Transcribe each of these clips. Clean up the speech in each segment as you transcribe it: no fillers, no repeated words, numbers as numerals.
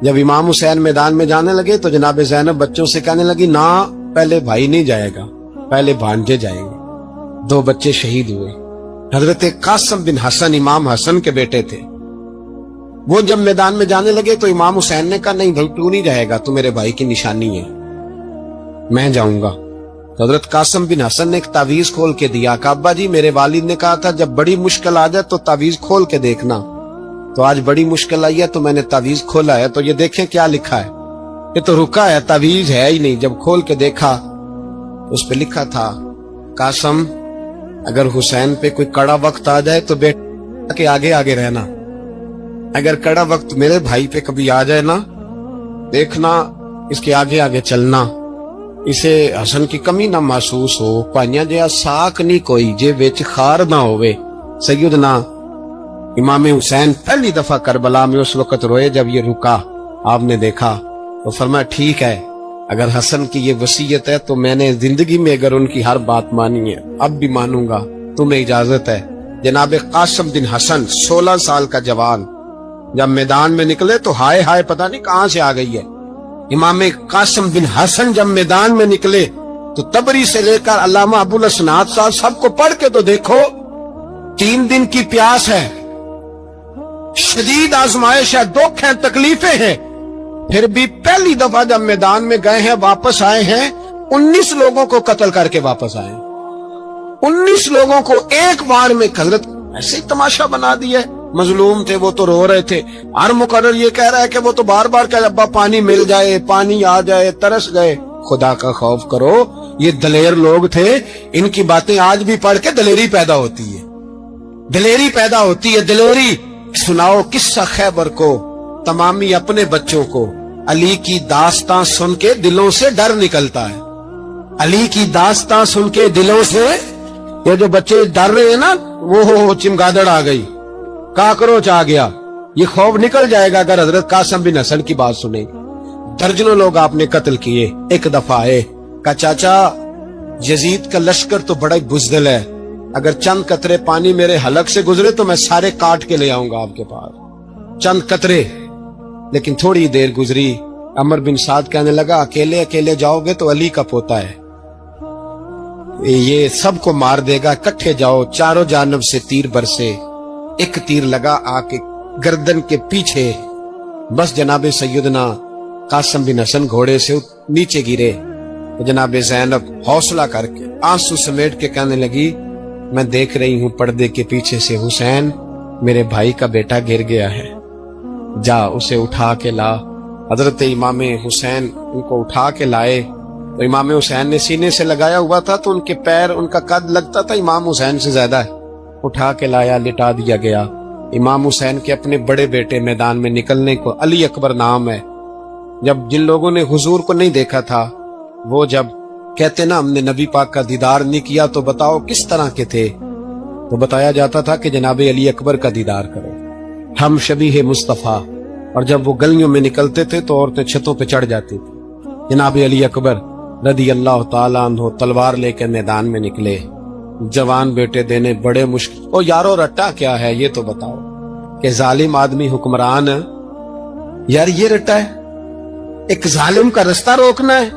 جب امام حسین میدان میں جانے لگے تو جناب زینب بچوں سے کہنے لگی نہ پہلے بھائی نہیں جائے گا، پہلے بھانجے جائیں گے۔ 2 بچے شہید ہوئے۔ حضرت قاسم بن حسن امام حسن کے بیٹے تھے، وہ جب میدان میں جانے لگے تو امام حسین نے کہا نہیں بھائی تو نہیں جائے گا، تو میرے بھائی کی نشانی ہے، میں جاؤں گا۔ تو حضرت قاسم بن حسن نے ایک تعویذ کھول کے دیا کہ ابا جی میرے والد نے کہا تھا جب بڑی مشکل آ جائے تو تعویذ کھول کے دیکھنا، تو آج بڑی مشکل آئی ہے تو میں نے تعویذ کھولا ہے، تو یہ دیکھیں کیا لکھا ہے، یہ تو رکا ہے، تعویذ ہے ہی نہیں۔ جب کھول کے دیکھا اس پہ لکھا تھا قاسم اگر حسین پہ کوئی کڑا وقت آ جائے تو بیٹا کے آگے آگے رہنا، اگر کڑا وقت میرے بھائی پہ کبھی آ جائے نا دیکھنا اس کے آگے آگے چلنا، اسے حسن کی کمی نہ محسوس ہو، پائیاں جیا ساک نہیں کوئی جے وچ خار نہ ہوئے۔ سیدنا امام حسین پہلی دفعہ کربلا میں اس وقت روئے جب یہ رکا، آپ نے دیکھا تو فرمایا ٹھیک ہے اگر حسن کی یہ وصیت ہے تو میں نے زندگی میں اگر ان کی ہر بات مانی ہے اب بھی مانوں گا، تمہیں اجازت ہے۔ جناب قاسم بن حسن 16 سال کا جوان جب میدان میں نکلے تو ہائے ہائے پتہ نہیں کہاں سے آ گئی ہے۔ امام قاسم بن حسن جب میدان میں نکلے تو تبری سے لے کر علامہ ابو الاسناد صاحب سب کو پڑھ کے تو دیکھو، 3 دن کی پیاس ہے، شدید آزمائش ہے، دکھ ہیں، تکلیفیں ہیں، پھر بھی پہلی دفعہ جب میدان میں گئے ہیں واپس آئے ہیں 19 لوگوں کو قتل کر کے واپس آئے ہیں، 19 لوگوں کو ایک بار میں حضرت ایسے ہی تماشا بنا دیا ہے۔ مظلوم تھے وہ تو رو رہے تھے، ہر مقرر یہ کہہ رہا ہے کہ وہ تو بار بار کہ ابا پانی مل جائے، پانی آ جائے، ترس گئے۔ خدا کا خوف کرو، یہ دلیر لوگ تھے، ان کی باتیں آج بھی پڑھ کے دلیری پیدا ہوتی ہے، دلیری پیدا ہوتی ہے، دلیری۔ سناؤ قصہ خیبر کو تمامی اپنے بچوں کو، علی کی داستان سن کے دلوں سے ڈر نکلتا ہے، علی کی داستان سن کے دلوں سے یہ جو بچے ڈر رہے ہیں نا وہ چمگادڑ آ گئی، کاکروچ آ گیا، یہ خوف نکل جائے گا اگر حضرت قاسم بن حسن کی بات سنیں۔ درجنوں لوگ آپ نے قتل کیے۔ ایک دفعہ آئے کہا چاچا یزید کا لشکر تو بڑا ہی بزدل ہے، اگر چند قطرے پانی میرے حلق سے گزرے تو میں سارے کاٹ کے لے آؤں گا آپ کے پاس، چند قطرے۔ لیکن تھوڑی دیر گزری، عمر بن سعد کہنے لگا اکیلے اکیلے جاؤ گے تو علی کا پوتا ہے، یہ سب کو مار دے گا، اکٹھے جاؤ۔ چاروں جانب سے تیر برسے، ایک تیر لگا آ کے گردن کے پیچھے، بس جناب سیدنا قاسم بن حسن گھوڑے سے نیچے گرے۔ تو جناب زینب حوصلہ کر کے آنسو سمیٹ کے کہنے لگی میں دیکھ رہی ہوں پردے کے پیچھے سے حسین میرے بھائی کا بیٹا گر گیا ہے، جا اسے اٹھا کے لا۔ حضرت امام حسین ان کو اٹھا کے لائے تو امام حسین نے سینے سے لگایا ہوا تھا تو ان کے پیر، ان کا قد لگتا تھا امام حسین سے زیادہ ہے، اٹھا کے لایا، لٹا دیا گیا۔ امام حسین کے اپنے بڑے بیٹے میدان میں نکلنے کو، علی اکبر نام ہے، جب جن لوگوں نے حضور کو نہیں دیکھا تھا وہ جب کہتے نا ہم نے نبی پاک کا دیدار نہیں کیا تو بتاؤ کس طرح کے تھے، تو بتایا جاتا تھا کہ جناب علی اکبر کا دیدار کرو، ہم شبیہ مصطفیٰ۔ اور جب وہ گلیوں میں نکلتے تھے تو عورتیں چھتوں پہ چڑھ جاتی تھی۔ جناب علی اکبر رضی اللہ تعالیٰ عنہ تلوار لے کے میدان میں نکلے، جوان بیٹے دینے بڑے مشکل۔ او یارو رٹا کیا ہے یہ تو بتاؤ، کہ ظالم آدمی حکمران ہے یار، یہ رٹا ہے، ایک ظالم کا رستہ روکنا ہے،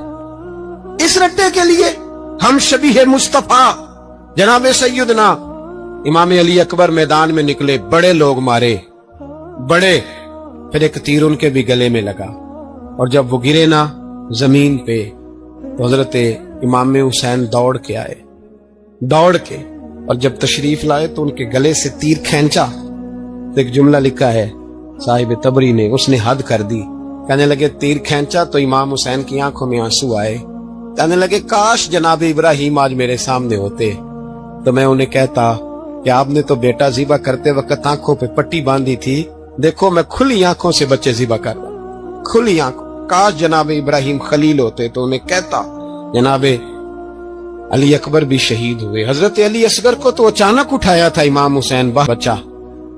اس رٹے کے لیے ہم شبیہ مصطفیٰ جناب سیدنا امام علی اکبر میدان میں نکلے، بڑے لوگ مارے، بڑے، پھر ایک تیر ان کے بھی گلے میں لگا، اور جب وہ گرے نا زمین پہ تو حضرت امام حسین دوڑ کے آئے، دوڑ کے، اور جب تشریف لائے تو ان کے گلے سے تیر کھینچا تو ایک جملہ لکھا ہے صاحب تبری نے، اس نے حد کر دی، کہنے لگے تیر کھینچا تو امام حسین کی آنکھوں میں آنسو آئے، کہنے لگے کاش جناب ابراہیم آج میرے سامنے ہوتے تو میں انہیں کہتا کہ آپ نے تو بیٹا ذبح کرتے وقت آنکھوں پہ پٹی باندھی تھی، دیکھو میں کھلی آنکھوں سے بچے ذبح کر رہا ہوں، کھلی آنکھوں، کاش جناب ابراہیم خلیل ہوتے تو انہیں کہتا۔ جناب علی اکبر بھی شہید ہوئے، حضرت علی اصغر کو تو اچانک اٹھایا تھا امام حسین بچہ،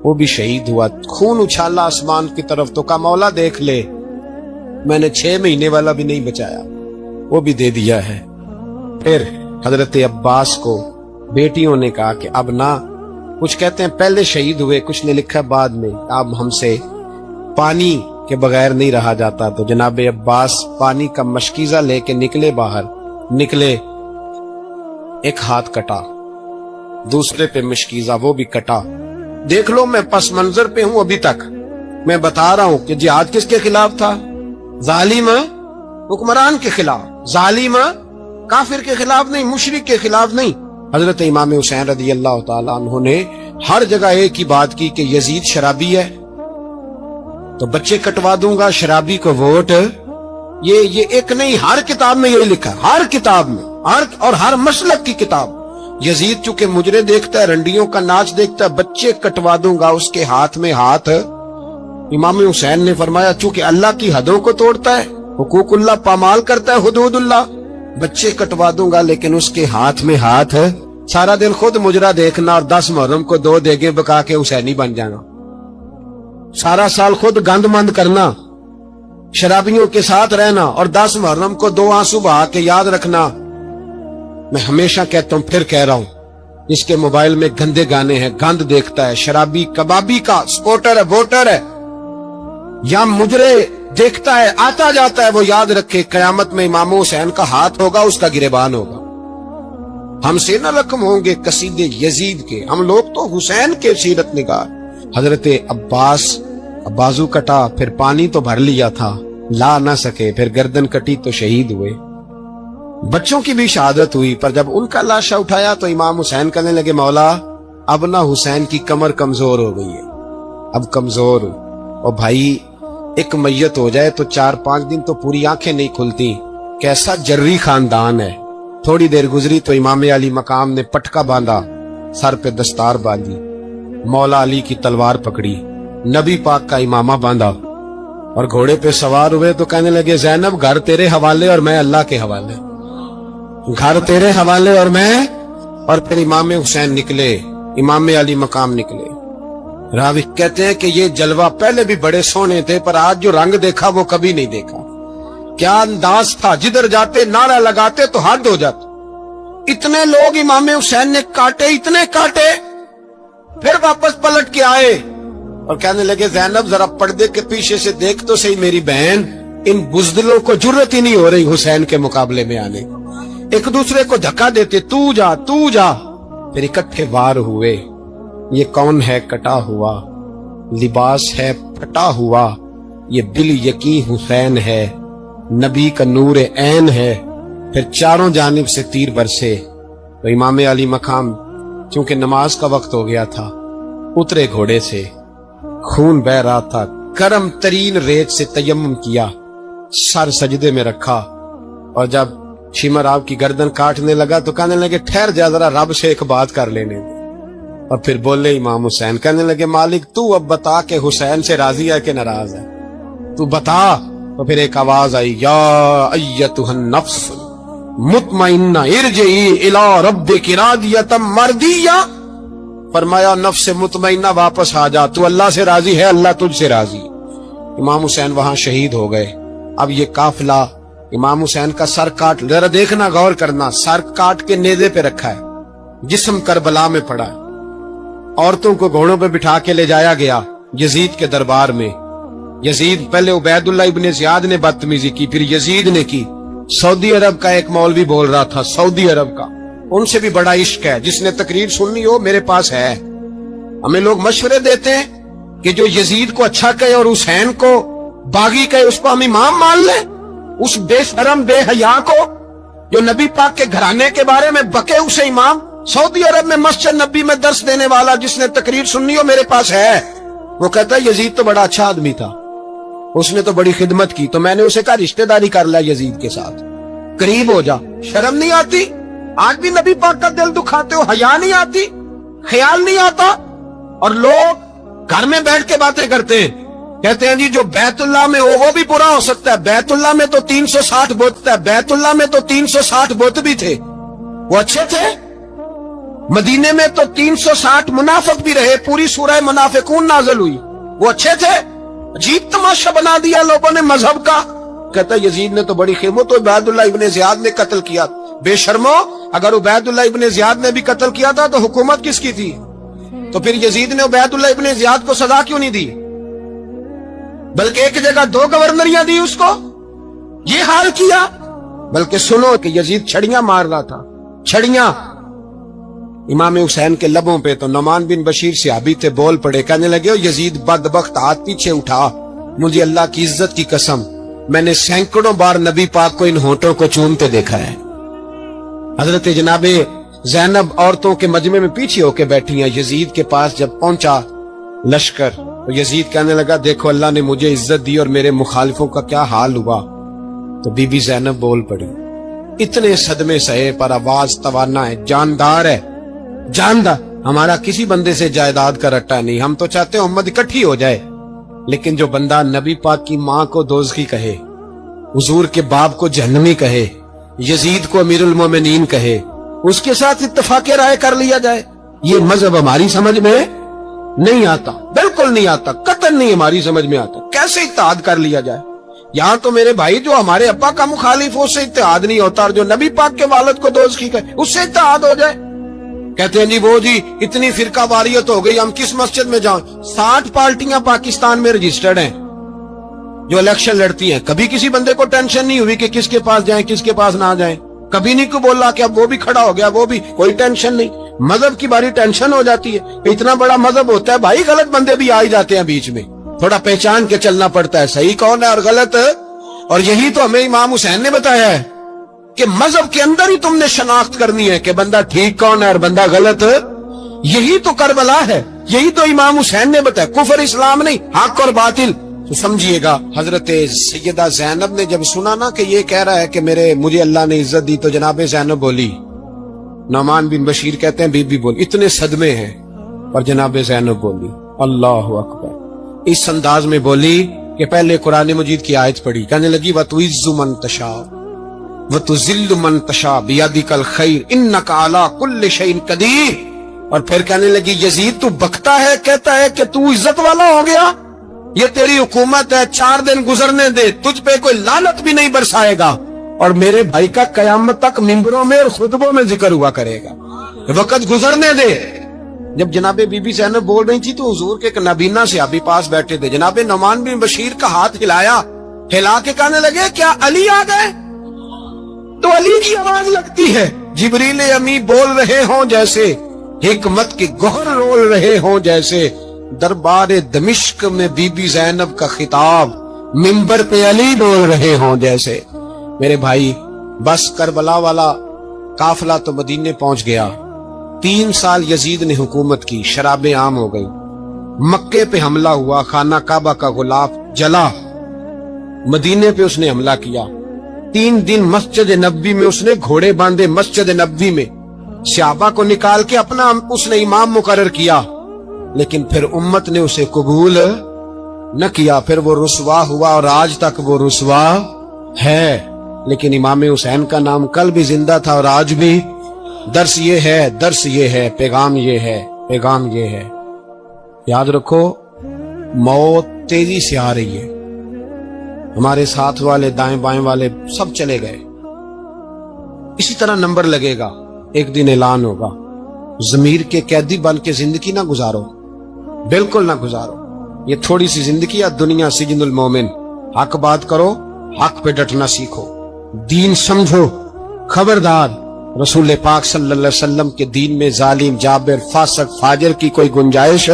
وہ بھی شہید ہوا، خون اچھالا آسمان کی طرف تو کہا مولا دیکھ لے، میں نے 6 مہینے والا بھی نہیں بچایا، وہ بھی دے دیا ہے۔ پھر حضرت عباس کو بیٹیوں نے کہا کہ اب نہ، کچھ کہتے ہیں پہلے شہید ہوئے، کچھ نے لکھا بعد میں، اب ہم سے پانی کہ بغیر نہیں رہا جاتا، تو جناب عباس پانی کا مشکیزہ لے کے نکلے باہر، نکلے، ایک ہاتھ کٹا، دوسرے پہ مشکیزہ، وہ بھی کٹا۔ دیکھ لو میں پس منظر پہ ہوں ابھی تک، میں بتا رہا ہوں کہ جہاد کس کے خلاف تھا؟ ظالم حکمران کے خلاف، ظالم کافر کے خلاف نہیں، مشرک کے خلاف نہیں۔ حضرت امام حسین رضی اللہ تعالیٰ عنہ نے ہر جگہ ایک ہی بات کی کہ یزید شرابی ہے تو بچے کٹوا دوں گا، شرابی کو ووٹ۔ یہ ایک نہیں، ہر کتاب میں یہی لکھا ہے، ہر کتاب میں، اور ہر مسلک کی کتاب۔ یزید چونکہ مجرے دیکھتا ہے، رنڈیوں کا ناچ دیکھتا ہے، بچے کٹوا دوں گا، اس کے ہاتھ میں ہاتھ۔ امام حسین نے فرمایا چونکہ اللہ کی حدوں کو توڑتا ہے، حقوق اللہ پامال کرتا ہے، حدود اللہ، بچے کٹوا دوں گا لیکن اس کے ہاتھ میں ہاتھ۔ سارا دن خود مجرا دیکھنا اور 10 محرم کو 2 دیگیں پکا کے حسینی بن جانا، سارا سال خود گند مند کرنا، شرابیوں کے ساتھ رہنا، اور 10 محرم کو 2 آنسو بہا کے یاد رکھنا۔ میں ہمیشہ کہتا ہوں، پھر کہہ رہا ہوں، جس کے موبائل میں گندے گانے ہیں، گند دیکھتا ہے، شرابی کبابی کا سپورٹر ہے، ووٹر ہے، یا مجرے دیکھتا ہے، آتا جاتا ہے، وہ یاد رکھے قیامت میں امام حسین کا ہاتھ ہوگا، اس کا گریبان ہوگا۔ ہم سے نہ رقم ہوں گے قصیدے یزید کے، ہم لوگ تو حسین کے سیرت نگار۔ حضرت عباس بازو کٹا، پھر پانی تو بھر لیا تھا، لا نہ سکے، پھر گردن کٹی تو شہید ہوئے۔ بچوں کی بھی شہادت ہوئی، پر جب ان کا لاشا اٹھایا تو امام حسین کہنے لگے مولا اب نہ حسین کی کمر کمزور ہو گئی ہے، اب کمزور ہو، اور بھائی ایک میت ہو جائے تو 4-5 دن تو پوری آنکھیں نہیں کھلتی، کیسا جری خاندان ہے۔ تھوڑی دیر گزری تو امام علی مقام نے پٹکا باندھا، سر پہ دستار باندھی، مولا علی کی تلوار پکڑی، نبی پاک کا امامہ باندھا، اور گھوڑے پہ سوار ہوئے تو کہنے لگے زینب گھر تیرے حوالے اور میں اللہ کے حوالے، گھر تیرے حوالے اور میں۔ اور پھر امام حسین نکلے، امام علی مقام نکلے۔ راوی کہتے ہیں کہ یہ جلوہ پہلے بھی بڑے سونے تھے، پر آج جو رنگ دیکھا وہ کبھی نہیں دیکھا۔ کیا انداز تھا، جدھر جاتے نعرہ لگاتے تو حد ہو جاتے۔ اتنے لوگ امام حسین نے کاٹے، اتنے کاٹے، پھر واپس پلٹ کے آئے اور کہنے لگے زینب ذرا پردے کے پیچھے سے دیکھ تو صحیح میری بہن، ان بزدلوں کو جرت ہی نہیں ہو رہی حسین کے مقابلے میں آنے، ایک دوسرے کو دھکا دیتے، تو جا تو جا، پھر اکٹھے وار ہوئے۔ یہ کون ہے کٹا ہوا، لباس ہے پھٹا ہوا، یہ دل یقین حسین ہے، نبی کا نور عین ہے۔ پھر چاروں جانب سے تیر برسے تو امام علی مقام چونکہ نماز کا وقت ہو گیا تھا، اترے گھوڑے سے، خون بہ رہا تھا، گرم ترین ریت سے تیمم کیا، سر سجدے میں رکھا، اور جب شمر آپ کی گردن کاٹنے لگا تو کہنے لگے ٹھہر جا ذرا رب سے ایک بات کر لینے دے۔ اور پھر بولے امام حسین، کہنے لگے مالک تو اب بتا کہ حسین سے راضی ہے کہ ناراض ہے، تو بتا۔ تو پھر ایک آواز آئی، یا ایتھا النفس مطمئنہ ارجعی الی ربک راضیۃ مرضیہ، فرمایا نفس مطمئنہ واپس آ جا، تو اللہ سے راضی ہے، اللہ تجھ سے راضی۔ امام حسین وہاں شہید ہو گئے۔ اب یہ قافلہ امام حسین کا سر کاٹ، ذرا دیکھنا غور کرنا، سر کاٹ کے نیزے پہ رکھا ہے، جسم کربلا میں پڑا ہے، عورتوں کو گھوڑوں پہ بٹھا کے لے جایا گیا یزید کے دربار میں۔ یزید پہلے عبید اللہ ابن زیاد نے بدتمیزی کی، پھر یزید نے کی۔ سعودی عرب کا ایک مولوی بول رہا تھا، سعودی عرب کا، ان سے بھی بڑا عشق ہے، جس نے تقریر سننی ہو میرے پاس ہے۔ ہمیں لوگ مشورے دیتے ہیں کہ جو یزید کو اچھا کہے اور حسین کو باغی کہے اس کو ہم امام مان لیں، اس بے شرم بے حیا کو جو نبی پاک کے گھرانے کے بارے میں بکے اسے امام۔ سعودی عرب میں مسجد نبی میں درس دینے والا جس نے تقریر سننی ہو میرے پاس ہے، وہ کہتا ہے یزید تو بڑا اچھا آدمی تھا، اس نے تو بڑی خدمت کی، تو میں نے اسے کہا رشتہ داری کر لیا یزید کے ساتھ، قریب ہو جا۔ شرم نہیں آتی؟ آج بھی نبی پاک کا دل دکھاتے ہو، حیا نہیں آتی، خیال نہیں آتا؟ اور لوگ گھر میں بیٹھ کے باتیں کرتے ہیں، کہتے ہیں جی جو بیت اللہ میں ہو وہ بھی برا ہو سکتا ہے، بیت اللہ میں تو 360 بت ہے، بیت اللہ میں تو 360 بت بھی تھے، وہ اچھے تھے۔ مدینے میں تو 360 منافق بھی رہے، پوری سورہ منافقون نازل ہوئی، وہ اچھے تھے۔ عجیب تماشا بنا دیا لوگوں نے مذہب کا۔ کہتا ہے یزید نے تو بڑی خدمت، تو عبید اللہ ابن زیاد نے قتل کیا۔ بے شرمو، اگر عبید اللہ ابن زیاد نے بھی قتل کیا تھا تو حکومت کس کی تھی؟ تو پھر یزید نے عبید اللہ ابن زیاد کو سزا کیوں نہیں دی؟ بلکہ ایک جگہ 2 گورنریاں دی اس کو، یہ حال کیا۔ بلکہ سنو کہ یزید چھڑیاں مار رہا تھا، چھڑیاں امام حسین کے لبوں پہ۔ تو نعمان بن بشیر صحابی تھے، بول پڑے، کہنے لگے یزید بدبخت، ہاتھ پیچھے اٹھا، مجھے اللہ کی عزت کی قسم میں نے سینکڑوں بار نبی پاک کو ان ہونٹوں کو چومتے دیکھا ہے۔ حضرت جناب زینب عورتوں کے مجمع میں پیچھے ہو کے بیٹھی ہیں، یزید کے پاس جب پہنچا لشکر تو یزید کہنے لگا دیکھو اللہ نے مجھے عزت دی اور میرے مخالفوں کا کیا حال ہوا۔ تو بی بی زینب بول پڑی، اتنے صدمے سہے پر آواز توانا ہے، جاندار ہے، جاندار۔ ہمارا کسی بندے سے جائیداد کا رٹا نہیں، ہم تو چاہتے ہیں امت اکٹھی ہو جائے، لیکن جو بندہ نبی پاک کی ماں کو دوزخی کہے، حضور کے باپ کو جہنمی کہے، یزید کو امیر المومنین کہے، اس کے ساتھ اتفاق رائے کر لیا جائے، یہ مذہب ہماری سمجھ میں نہیں آتا، بالکل نہیں آتا، قطعاً نہیں ہماری سمجھ میں آتا۔ کیسے اتحاد کر لیا جائے؟ یہاں تو میرے بھائی جو ہمارے ابا کا مخالف ہو اس سے اتحاد نہیں ہوتا، اور جو نبی پاک کے والد کو دوزخی کہے اس سے اتحاد ہو جائے۔ کہتے ہیں جی وہ جی اتنی فرقہ واریت ہو گئی، ہم کس مسجد میں جائیں؟ 60 پارٹیاں پاکستان میں رجسٹرڈ ہیں جو الیکشن لڑتی ہیں، کبھی کسی بندے کو ٹینشن نہیں ہوئی کہ کس کے پاس جائیں کس کے پاس نہ جائیں، کبھی نہیں کو بولا کہ اب وہ بھی کھڑا ہو گیا، وہ بھی، کوئی ٹینشن نہیں۔ مذہب کی باری ٹینشن ہو جاتی ہے کہ اتنا بڑا مذہب ہوتا ہے، بھائی غلط بندے بھی آ ہی جاتے ہیں بیچ میں، تھوڑا پہچان کے چلنا پڑتا ہے صحیح کون ہے اور غلط۔ اور یہی تو ہمیں امام حسین نے بتایا ہے کہ مذہب کے اندر ہی تم نے شناخت کرنی ہے کہ بندہ ٹھیک کون ہے اور بندہ غلط۔ یہی تو کربلا ہے، یہی تو امام حسین نے بتایا، کفر اسلام نہیں، حق اور باطل۔ تو سمجھیے گا حضرت سیدہ زینب نے جب سنا نا کہ یہ کہہ رہا ہے کہ مجھے اللہ نے عزت دی، تو جناب زینب بولی، نعمان بن بشیر کہتے ہیں بی بی بولی، اتنے صدمے ہیں، اور جناب زینب بولی اللہ اکبر، اس انداز میں بولی کہ پہلے قرآن مجید کی آیت پڑھی، کہنے لگی وَتُعِزُّ مَن تَشَاءُ وَتُذِلُّ مَن تَشَاءُ بِيَدِكَ الْخَيْرُ إِنَّكَ عَلَى كُلِّ شَيْءٍ قَدِيرٌ۔ اور پھر کہنے لگی یزید تو بکتا ہے، کہتا ہے کہ تو عزت والا ہو گیا، یہ تیری حکومت ہے، 4 دن گزرنے دے، تجھ پہ کوئی لعنت بھی نہیں برسائے گا، اور میرے بھائی کا قیامت تک ممبروں میں اور خطبوں میں ذکر ہوا کرے گا، وقت گزرنے دے۔ جب جناب بی بی زینب بول رہی تھی تو حضور کے ایک نابینا صحابی پاس بیٹھے تھے، جناب نعمان بن بشیر کا ہاتھ ہلایا، ہلا کے کہنے لگے کیا علی آ گئے؟ تو علی کی آواز لگتی ہے، جبریل امی بول رہے ہوں جیسے، حکمت کے گوہر رول رہے ہوں جیسے، دربار دمشق میں بی بی زینب کا خطاب، منبر پہ علی بول رہے ہوں جیسے۔ میرے بھائی بس کربلا والا قافلہ تو مدینے پہنچ گیا، 3 سال یزید نے حکومت کی، شرابیں عام ہو گئی، مکے پہ حملہ ہوا، خانہ کعبہ کا غلاف جلا، مدینے پہ اس نے حملہ کیا، 3 دن مسجد نبوی میں اس نے گھوڑے باندھے، مسجد نبوی میں صحابہ کو نکال کے اپنا اس نے امام مقرر کیا، لیکن پھر امت نے اسے قبول نہ کیا، پھر وہ رسوا ہوا اور آج تک وہ رسوا ہے۔ لیکن امام حسین کا نام کل بھی زندہ تھا اور آج بھی۔ درس یہ ہے، پیغام یہ ہے، پیغام یہ ہے، یاد رکھو موت تیزی سے آ رہی ہے، ہمارے ساتھ والے دائیں بائیں والے سب چلے گئے، اسی طرح نمبر لگے گا، ایک دن اعلان ہوگا۔ ضمیر کے قیدی بن کے زندگی نہ گزارو، بالکل نہ گزارو، یہ تھوڑی سی زندگی ہے، دنیا سجن المومن۔ حق بات کرو، حق پہ ڈٹنا سیکھو، دین سمجھو، خبردار رسول پاک صلی اللہ علیہ وسلم کے دین میں ظالم، جابر، فاسق، فاجر کی کوئی گنجائش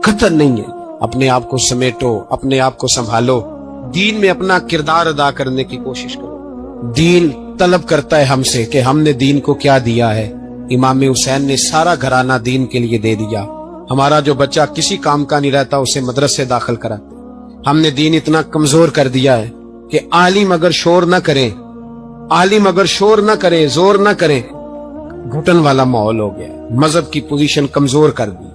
قطعاً نہیں ہے۔ اپنے آپ کو سمیٹو، اپنے آپ کو سنبھالو، دین میں اپنا کردار ادا کرنے کی کوشش کرو۔ دین طلب کرتا ہے ہم سے کہ ہم نے دین کو کیا دیا ہے۔ امام حسین نے سارا گھرانہ دین کے لیے دے دیا۔ ہمارا جو بچہ کسی کام کا نہیں رہتا اسے مدرسے داخل کراتے۔ ہم نے دین اتنا کمزور کر دیا ہے کہ عالم اگر شور نہ کریں، زور نہ کریں، گھٹن والا ماحول ہو گیا، مذہب کی پوزیشن کمزور کر دی۔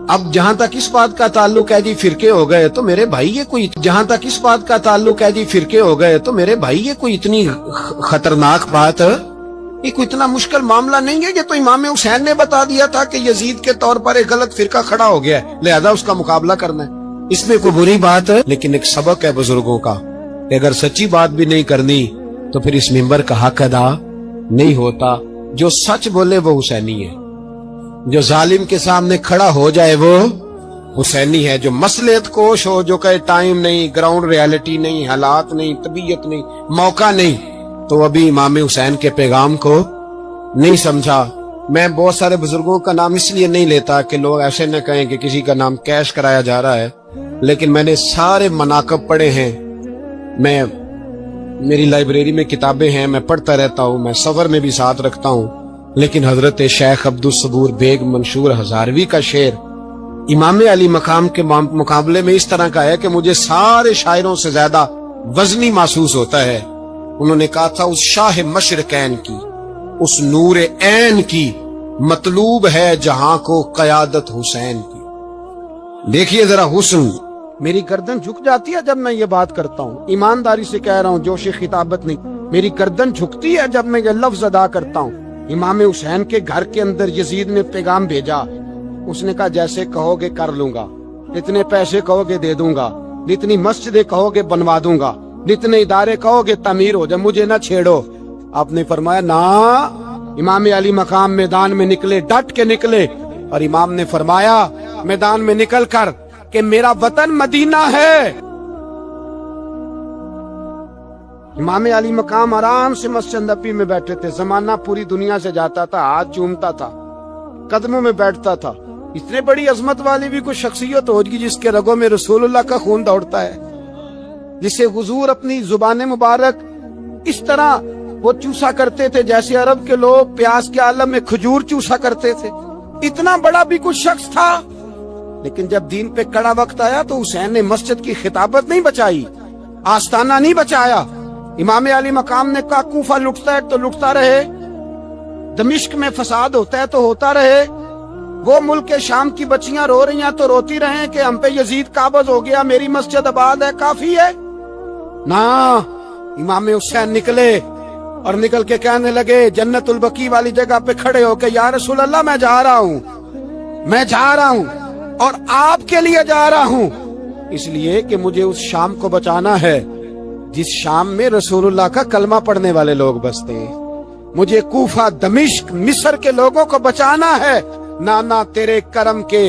اب جہاں تک اس بات کا تعلق ہے جی فرقے ہو گئے تو میرے بھائی یہ کوئی اتنی خطرناک بات، یہ کوئی اتنا مشکل معاملہ نہیں ہے، یہ تو امام حسین نے بتا دیا تھا کہ یزید کے طور پر ایک غلط فرقہ کھڑا ہو گیا ہے، لہذا اس کا مقابلہ کرنا ہے، اس میں کوئی بری بات ہے، لیکن ایک سبق ہے بزرگوں کا کہ اگر سچی بات بھی نہیں کرنی تو پھر اس منبر کا حق ادا نہیں ہوتا۔ جو سچ بولے وہ حسینی ہے، جو ظالم کے سامنے کھڑا ہو جائے وہ حسینی ہے جو مصلحت کوش ہو، جو کہے ٹائم نہیں، گراؤنڈ ریالٹی نہیں، حالات نہیں، طبیعت نہیں، موقع نہیں، تو ابھی امام حسین کے پیغام کو نہیں سمجھا۔ میں بہت سارے بزرگوں کا نام اس لیے نہیں لیتا کہ لوگ ایسے نہ کہیں کہ کسی کا نام کیش کرایا جا رہا ہے، لیکن میں نے سارے مناقب پڑھے ہیں، میری لائبریری میں کتابیں ہیں، میں پڑھتا رہتا ہوں، میں سفر میں بھی ساتھ رکھتا ہوں، لیکن حضرت شیخ عبدالصبور بیگ منشور ہزاروی کا شعر امام علی مقام کے مقابلے میں اس طرح کا ہے کہ مجھے سارے شاعروں سے زیادہ وزنی محسوس ہوتا ہے۔ انہوں نے کہا تھا، اس شاہ مشرقین کی، اس نور عین کی، مطلوب ہے جہاں کو قیادت حسین کی۔ دیکھیے ذرا حسن، میری گردن جھک جاتی ہے جب میں یہ بات کرتا ہوں، ایمانداری سے کہہ رہا ہوں، جوش خطابت نہیں، میری گردن جھکتی ہے جب میں یہ لفظ ادا کرتا ہوں۔ امام حسین کے گھر کے اندر یزید نے پیغام بھیجا، اس نے کہا جیسے کہو گے کر لوں گا، جتنے پیسے کہو گے دے دوں گا، جتنی مسجدیں کہو گے بنوا دوں گا، جتنے ادارے کہو گے تعمیر ہو جائے، مجھے نہ چھیڑو۔ آپ نے فرمایا نا، امام علی مقام میدان میں نکلے، ڈٹ کے نکلے، اور امام نے فرمایا میدان میں نکل کر کہ میرا وطن مدینہ ہے۔ امام علی مقام آرام سے مسجد نبی میں بیٹھے تھے، زمانہ پوری دنیا سے جاتا تھا، ہاتھ چومتا تھا، قدموں میں بیٹھتا تھا۔ اتنے بڑی عظمت والی بھی کوئی شخصیت ہوگی جس کے رگوں میں رسول اللہ کا خون دوڑتا ہے، جسے حضور اپنی زبان مبارک اس طرح وہ چوسا کرتے تھے جیسے عرب کے لوگ پیاس کے عالم میں کھجور چوسا کرتے تھے۔ اتنا بڑا بھی کوئی شخص تھا، لیکن جب دین پہ کڑا وقت آیا تو حسین نے مسجد کی خطابت نہیں بچائی، آستانہ نہیں بچایا۔ امام علی مقام نے کہا کوفہ لٹتا ہے تو لٹتا رہے، دمشق میں فساد ہوتا ہے تو ہوتا رہے، وہ ملک شام کی بچیاں رو رہی ہیں تو روتی رہیں کہ ہم پہ یزید قابض ہو گیا، میری مسجد آباد ہے، کافی ہے نا۔ امام حسین نکلے اور نکل کے کہنے لگے جنت البقیع والی جگہ پہ کھڑے ہو کے، یا رسول اللہ میں جا رہا ہوں اور آپ کے لیے جا رہا ہوں، اس لیے کہ مجھے اس شام کو بچانا ہے جس شام میں رسول اللہ کا کلمہ پڑھنے والے لوگ بستے ہیں، مجھے کوفہ، دمشق، مصر کے لوگوں کو بچانا ہے۔ نانا تیرے کرم کے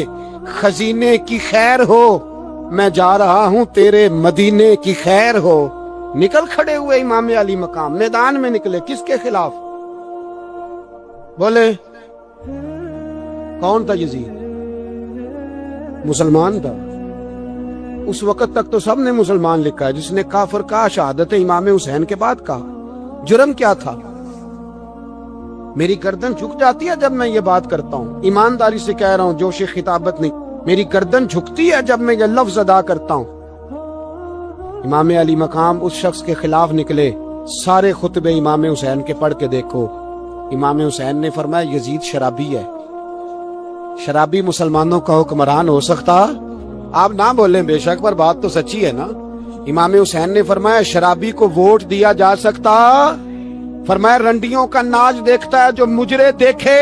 خزینے کی خیر ہو، میں جا رہا ہوں تیرے مدینے کی خیر ہو۔ نکل کھڑے ہوئے امام علی مقام، میدان میں نکلے، کس کے خلاف؟ بولے کون تھا یزید؟ مسلمان تھا۔ اس وقت تک تو سب نے مسلمان لکھا ہے، جس نے کافر کہا شہادت امام حسین کے بعد کہا، جرم کیا تھا؟ میری گردن جھک جاتی ہے جب میں یہ بات کرتا ہوں، ایمانداری سے کہہ رہا ہوں، جوش خطابت نہیں، میری گردن جھکتی ہے جب میں یہ لفظ ادا کرتا ہوں۔ امام علی مقام اس شخص کے خلاف نکلے، سارے خطبے امام حسین کے پڑھ کے دیکھو۔ امام حسین نے فرمایا یزید شرابی ہے، شرابی مسلمانوں کا حکمران ہو سکتا؟ آپ نہ بولیں بے شک، پر بات تو سچی ہے نا۔ امام حسین نے فرمایا شرابی کو ووٹ دیا جا سکتا؟ فرمایا رنڈیوں کا ناچ دیکھتا ہے جو مجرے دیکھے،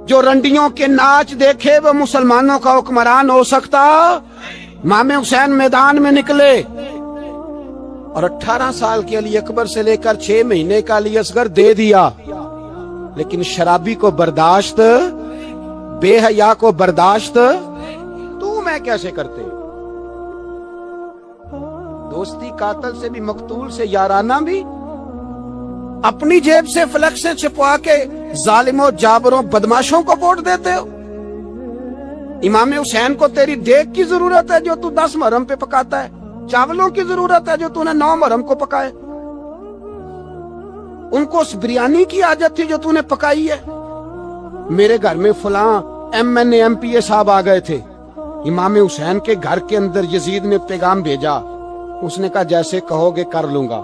جو رنڈیوں کے ناچ دیکھے وہ مسلمانوں کا حکمران ہو سکتا؟ امام حسین میدان میں نکلے اور 18 سال کے علی اکبر سے لے کر 6 مہینے کا علی اصغر دے دیا، لیکن شرابی کو برداشت، بے حیا کو برداشت تو میں کیسے کرتے؟ دوستی قاتل سے بھی، مقتول سے یارانہ بھی، اپنی جیب سے فلیکسیں چھپوا کے ظالموں، جابروں، بدماشوں کو ووٹ دیتے ہو۔ امام حسین کو تیری دیگ کی ضرورت ہے جو تو 10 محرم پہ پکاتا ہے، چاولوں کی ضرورت ہے جو تو نے 9 محرم کو پکائے، ان کو اس بریانی کی حاجت تھی جو تو نے پکائی ہے۔ میرے گھر میں فلاں MNA MPA صاحب آ گئے تھے، امام حسین کے گھر کے اندر یزید نے پیغام بھیجا، اس نے کہا جیسے کہو گے کر لوں گا،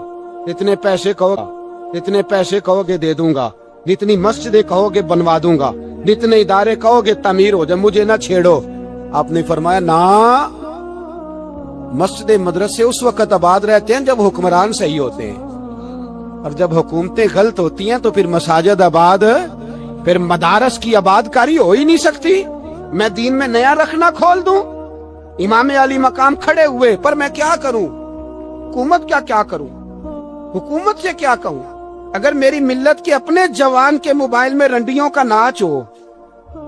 جتنے پیسے کہو گے دے دوں گا، جتنی مسجدیں کہو گے بنوا دوں گا، جتنے ادارے کہو گے تعمیر ہو جائے، مجھے نہ چھیڑو۔ آپ نے فرمایا نا، مسجد مدرسے اس وقت آباد رہتے ہیں جب حکمران صحیح ہوتے ہیں، اور جب حکومتیں غلط ہوتی ہیں تو پھر مساجد آباد، پھر مدارس کی آباد کاری ہو ہی نہیں سکتی۔ میں دین میں نیا رکھنا کھول دوں؟ امام علی مقام کھڑے ہوئے، پر میں کیا کروں؟ حکومت کیا کروں؟ حکومت سے کیا کہوں؟ اگر میری ملت کے اپنے جوان کے موبائل میں رنڈیوں کا ناچ ہو،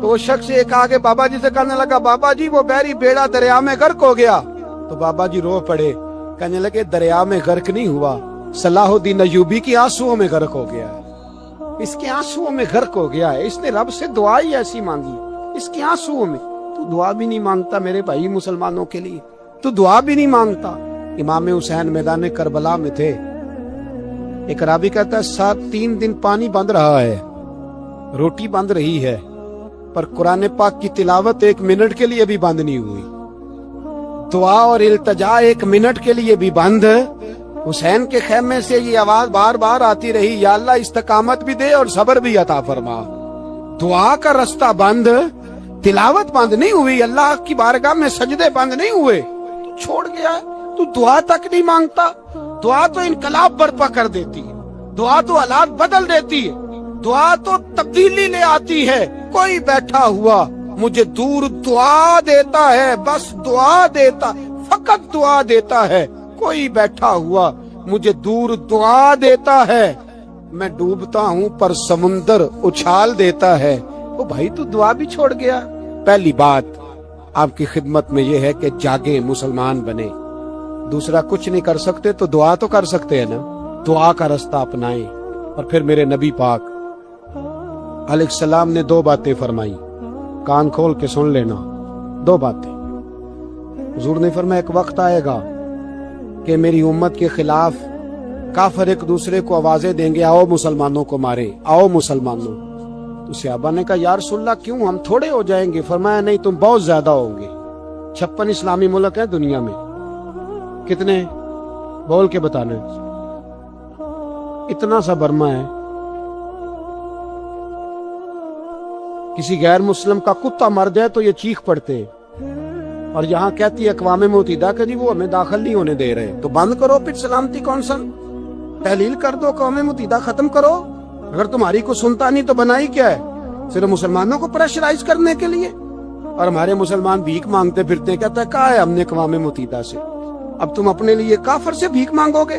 تو وہ شخص ایک آگے بابا جی سے کہنے لگا بابا جی وہ بحری بیڑا دریا میں غرق ہو گیا. تو بابا جی رو پڑے, کہنے لگے دریا میں غرق نہیں ہوا, صلاح الدین ایوبی کی آنسوؤں میں غرق ہو گیا ہے. اس کے آنسوؤں میں غرق ہو گیا ہے, اس نے رب سے دعا ہی ایسی مانگی اس کے آنسوؤں میں. تو دعا بھی نہیں مانگتا میرے بھائی مسلمانوں کے لیے, تو دعا بھی نہیں مانگتا. امام حسین میدان کربلا میں تھے, ایک راوی کہتا ہے 3 دن پانی بند رہا ہے, روٹی بند رہی ہے, پر قرآن پاک کی تلاوت 1 منٹ کے لیے بھی بند نہیں ہوئی. دعا اور التجا 1 منٹ کے لیے بھی بند. حسین کے خیمے سے یہ آواز بار بار آتی رہی, یا اللہ استقامت بھی دے اور صبر بھی عطا فرما. دعا کا رستہ بند, تلاوت بند نہیں ہوئی, اللہ کی بارگاہ میں سجدے بند نہیں ہوئے, تو چھوڑ گیا ہے. تو دعا تک نہیں مانگتا. دعا تو انقلاب برپا کر دیتی ہے, دعا تو حالات بدل دیتی ہے, دعا تو تبدیلی لے آتی ہے. کوئی بیٹھا ہوا مجھے دور دعا دیتا ہے, بس دعا دیتا, فقط دعا دیتا ہے. کوئی بیٹھا ہوا مجھے دور دعا دیتا ہے, میں ڈوبتا ہوں پر سمندر اچھال دیتا ہے. وہ بھائی تو دعا بھی چھوڑ گیا. پہلی بات آپ کی خدمت میں یہ ہے کہ جاگیں, مسلمان بنے. دوسرا کچھ نہیں کر سکتے تو دعا تو کر سکتے ہیں نا, دعا کا رستہ اپنائیں. اور پھر میرے نبی پاک علیہ السلام نے 2 باتیں فرمائی, کان کھول کے سن لینا. 2 باتیں حضور نے فرمایا ایک وقت آئے گا کہ میری امت کے خلاف کافر ایک دوسرے کو آوازیں دیں گے, آؤ مسلمانوں کو مارے, آؤ مسلمانوں. تو صحابہ نے کہا یا رسول اللہ کیوں, ہم تھوڑے ہو جائیں گے؟ فرمایا نہیں, تم بہت زیادہ ہوں گے. 56 اسلامی ملک ہیں دنیا میں, کتنے بول کے بتانا. اتنا سا برما ہے, کسی غیر مسلم کا کتا مر جائے تو یہ چیخ پڑتے ہیں, اور یہاں کہتی ہے اقوام متحدہ کہ جی وہ ہمیں داخل نہیں ہونے دے رہے. تو بند کرو پھر سلامتی کونسل, تحلیل کر دو, اقوام متحدہ ختم کرو. اگر تمہاری کو سنتا نہیں تو بنائی کیا ہے, صرف مسلمانوں کو پریشرائز کرنے کے لیے. اور ہمارے مسلمان بھیک مانگتے پھرتے ہیں, کہتا ہے کہا ہے ہم نے اقوام متحدہ سے, اب تم اپنے لیے کافر سے بھیک مانگو گے.